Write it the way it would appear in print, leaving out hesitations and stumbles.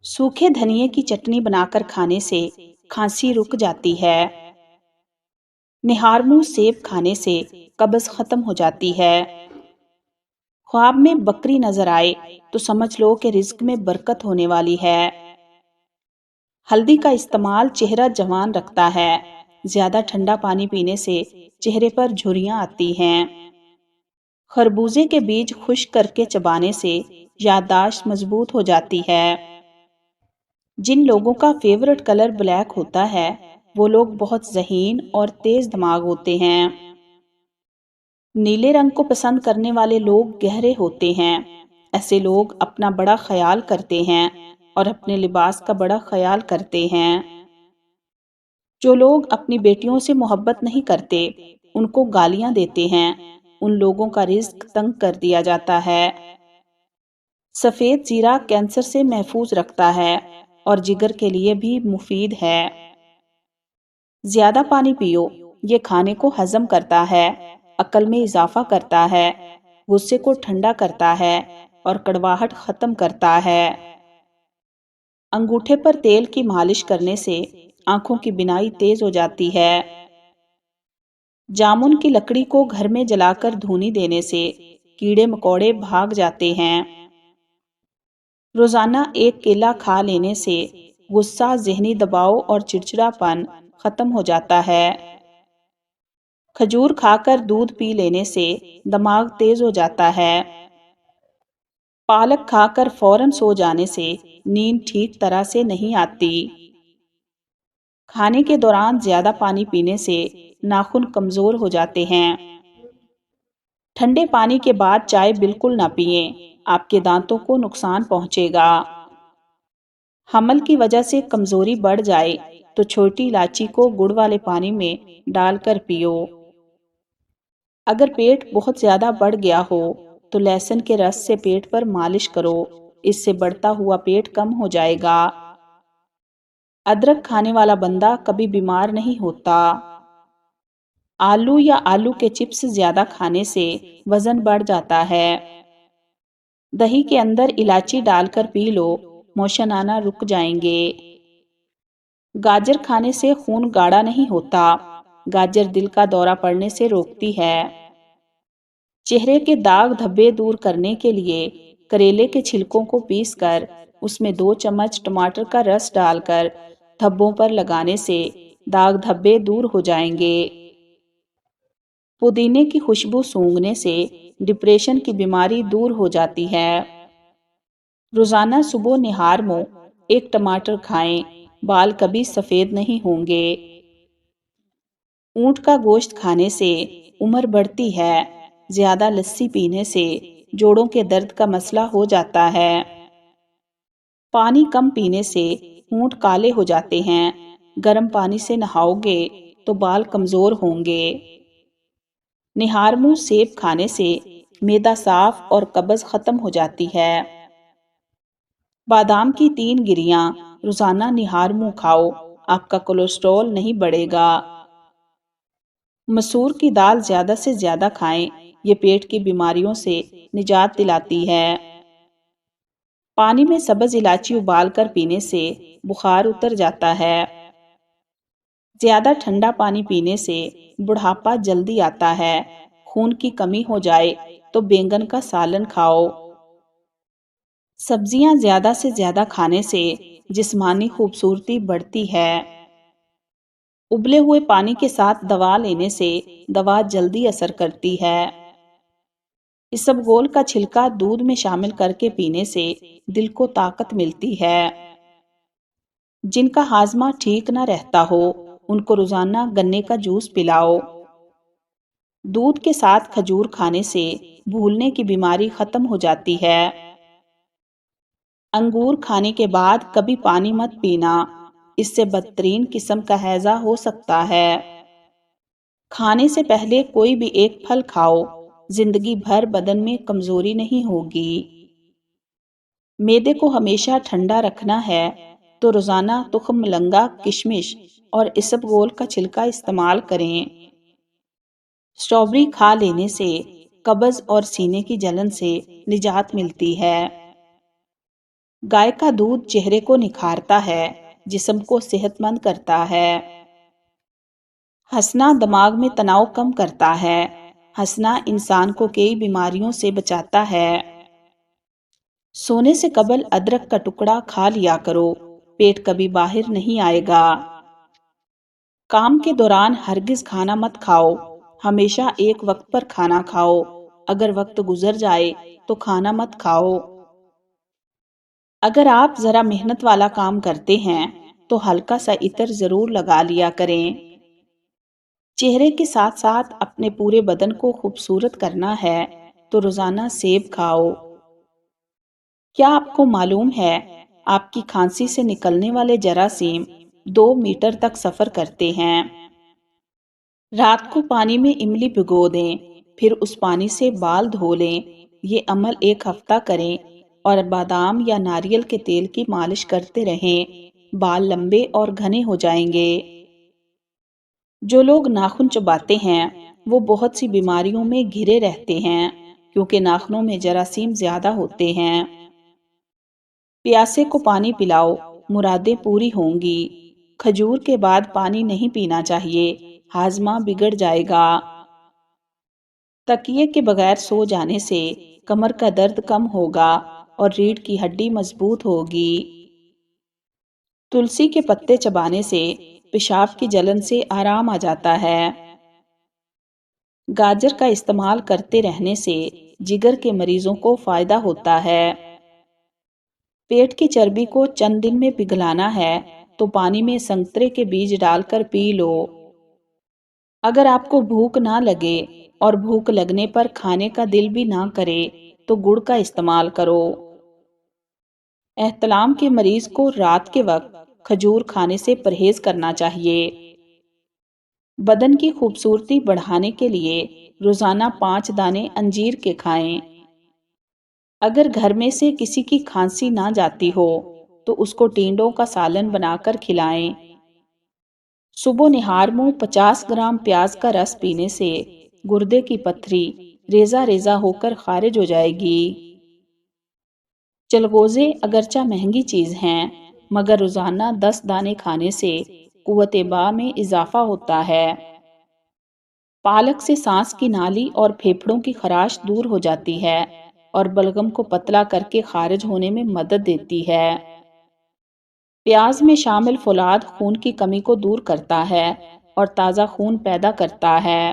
सूखे धनिये की चटनी बनाकर खाने से खांसी रुक जाती है। निहारमू सेब खाने से कब्ज खत्म हो जाती है। ख्वाब में बकरी नजर आए तो समझ लो कि रिज्क में बरकत होने वाली है। हल्दी का इस्तेमाल चेहरा जवान रखता है। ज्यादा ठंडा पानी पीने से चेहरे पर झुर्रियां आती हैं। खरबूजे के बीज खुश्क करके चबाने से याददाश्त मजबूत हो जाती है। जिन लोगों का फेवरेट कलर ब्लैक होता है वो लोग बहुत ज़हीन और तेज दिमाग होते हैं। नीले रंग को पसंद करने वाले लोग गहरे होते हैं। ऐसे लोग अपना बड़ा ख्याल करते हैं और अपने लिबास का बड़ा ख्याल करते हैं। जो लोग अपनी बेटियों से मोहब्बत नहीं करते उनको गालियां देते हैं। उन लोगों का रिज्क तंग कर दिया जाता है। सफ़ेद जीरा कैंसर से महफूज रखता है और जिगर के लिए भी मुफीद है। ज्यादा पानी पियो, ये खाने को हजम करता है, अक्ल में इजाफा करता है, गुस्से को ठंडा करता है और कड़वाहट खत्म करता है। अंगूठे पर तेल की मालिश करने से आंखों की बिनाई तेज हो जाती है। जामुन की लकड़ी को घर में जलाकर धूनी देने से कीड़े मकोड़े भाग जाते हैं। रोजाना एक केला खा लेने से गुस्सा, ज़हनी दबाव और चिड़चिड़ापन खत्म हो जाता है। खजूर खाकर दूध पी लेने से दिमाग तेज हो जाता है। पालक खाकर फौरन सो जाने से नींद ठीक तरह से नहीं आती। खाने के दौरान ज्यादा पानी पीने से नाखून कमजोर हो जाते हैं। ठंडे पानी के बाद चाय बिल्कुल ना पिएं, आपके दांतों को नुकसान पहुंचेगा। हमल की वजह से कमजोरी बढ़ जाए तो छोटी इलायची को गुड़ वाले पानी में डालकर पियो। अगर पेट बहुत ज्यादा बढ़ गया हो तो लहसुन के रस से पेट पर मालिश करो, इससे बढ़ता हुआ पेट कम हो जाएगा। अदरक खाने वाला बंदा कभी बीमार नहीं होता। आलू या आलू के चिप्स ज्यादा खाने से वजन बढ़ जाता है। दही के अंदर इलायची डालकर पी लो, मोशन आना रुक जाएंगे। गाजर खाने से खून गाढ़ा नहीं होता। गाजर दिल का दौरा पड़ने से रोकती है। चेहरे के दाग धब्बे दूर करने के लिए करेले के छिलकों को पीसकर उसमें 2 चम्मच टमाटर का रस डालकर धब्बों पर लगाने से दाग धब्बे दूर हो जाएंगे। पुदीने की खुशबू सूंघने से डिप्रेशन की बीमारी दूर हो जाती है। रोजाना सुबह निहार में 1 टमाटर खाएं, बाल कभी सफेद नहीं होंगे। ऊंट का गोश्त खाने से उम्र बढ़ती है। ज्यादा लस्सी पीने से जोड़ों के दर्द का मसला हो जाता है। पानी कम पीने से होंठ काले हो जाते हैं। गर्म पानी से नहाओगे तो बाल कमजोर होंगे। निहारमू सेब खाने से मैदा साफ और कब्ज खत्म हो जाती है। बादाम की 3 गिरियां रोजाना निहारमू खाओ, आपका कोलेस्ट्रॉल नहीं बढ़ेगा। मसूर की दाल ज्यादा से ज्यादा खाएं, ये पेट की बीमारियों से निजात दिलाती है। पानी में सब्ज इलायची उबालकर पीने से बुखार उतर जाता है। ज्यादा ठंडा पानी पीने से बुढ़ापा जल्दी आता है। खून की कमी हो जाए तो बैंगन का सालन खाओ। सब्जियां ज्यादा से ज्यादा खाने से जिस्मानी खूबसूरती बढ़ती है। उबले हुए पानी के साथ दवा लेने से दवा जल्दी असर करती है। इसबगोल का छिलका दूध में शामिल करके पीने से दिल को ताकत मिलती है। जिनका हाजमा ठीक न रहता हो उनको रोजाना गन्ने का जूस पिलाओ। दूध के साथ खजूर खाने से भूलने की बीमारी खत्म हो जाती है। अंगूर खाने के बाद कभी पानी मत पीना, इससे बदतरीन किस्म का हैजा हो सकता है। खाने से पहले कोई भी एक फल खाओ, जिंदगी भर बदन में कमजोरी नहीं होगी। मैदे को हमेशा ठंडा रखना है तो रोजाना तुख्म मलंगा, किशमिश और इसबगोल का छिलका इस्तेमाल करें। स्ट्रॉबेरी खा लेने से कब्ज और सीने की जलन से निजात मिलती है। گائے کا دودھ چہرے کو نکھارتا ہے، جسم کو صحت مند کرتا ہے۔ ہنسنا دماغ میں تناؤ کم کرتا ہے۔ ہنسنا انسان کو کئی بیماریوں سے بچاتا ہے۔ سونے سے قبل ادرک کا ٹکڑا کھا لیا کرو، پیٹ کبھی باہر نہیں آئے گا۔ کام کے دوران ہرگز کھانا مت کھاؤ، ہمیشہ ایک وقت پر کھانا کھاؤ۔ اگر وقت گزر جائے تو کھانا مت کھاؤ۔ اگر آپ ذرا محنت والا کام کرتے ہیں تو ہلکا سا عطر ضرور لگا لیا کریں۔ چہرے کے ساتھ ساتھ اپنے پورے بدن کو خوبصورت کرنا ہے تو روزانہ سیب کھاؤ۔ کیا آپ کو معلوم ہے آپ کی کھانسی سے نکلنے والے جراثیم 2 میٹر تک سفر کرتے ہیں؟ رات کو پانی میں املی بھگو دیں، پھر اس پانی سے بال دھو لیں۔ یہ عمل 1 ہفتہ کریں اور بادام یا ناریل کے تیل کی مالش کرتے رہیں، بال لمبے اور گھنے ہو جائیں گے۔ جو لوگ ناخن چباتے ہیں وہ بہت سی بیماریوں میں گھرے رہتے ہیں، کیونکہ ناخنوں میں جراثیم زیادہ ہوتے ہیں۔ پیاسے کو پانی پلاؤ، مرادیں پوری ہوں گی۔ کھجور کے بعد پانی نہیں پینا چاہیے، ہاضمہ بگڑ جائے گا۔ تکیے کے بغیر سو جانے سے کمر کا درد کم ہوگا اور ریڑھ کی ہڈی مضبوط ہوگی۔ تلسی کے پتے چبانے سے پیشاب کی جلن سے آرام آ جاتا ہے۔ گاجر کا استعمال کرتے رہنے سے جگر کے مریضوں کو فائدہ ہوتا ہے۔ پیٹ کی چربی کو چند دن میں پگھلانا ہے تو پانی میں سنترے کے بیج ڈال کر پی لو۔ اگر آپ کو بھوک نہ لگے اور بھوک لگنے پر کھانے کا دل بھی نہ کرے تو گڑ کا استعمال کرو۔ احتلام کے مریض کو رات کے وقت کھجور کھانے سے پرہیز کرنا چاہیے۔ بدن کی خوبصورتی بڑھانے کے لیے روزانہ 5 دانے انجیر کے کھائیں۔ اگر گھر میں سے کسی کی کھانسی نہ جاتی ہو تو اس کو ٹینڈوں کا سالن بنا کر کھلائیں۔ صبح نہار منہ 50 گرام پیاز کا رس پینے سے گردے کی پتھری ریزہ ریزہ ہو کر خارج ہو جائے گی۔ چلغوزے اگرچہ مہنگی چیز ہیں، مگر روزانہ 10 دانے کھانے سے قوت باء میں اضافہ ہوتا ہے۔ پالک سے سانس کی نالی اور پھیپھڑوں کی خراش دور ہو جاتی ہے اور بلغم کو پتلا کر کے خارج ہونے میں مدد دیتی ہے۔ پیاز میں شامل فولاد خون کی کمی کو دور کرتا ہے اور تازہ خون پیدا کرتا ہے۔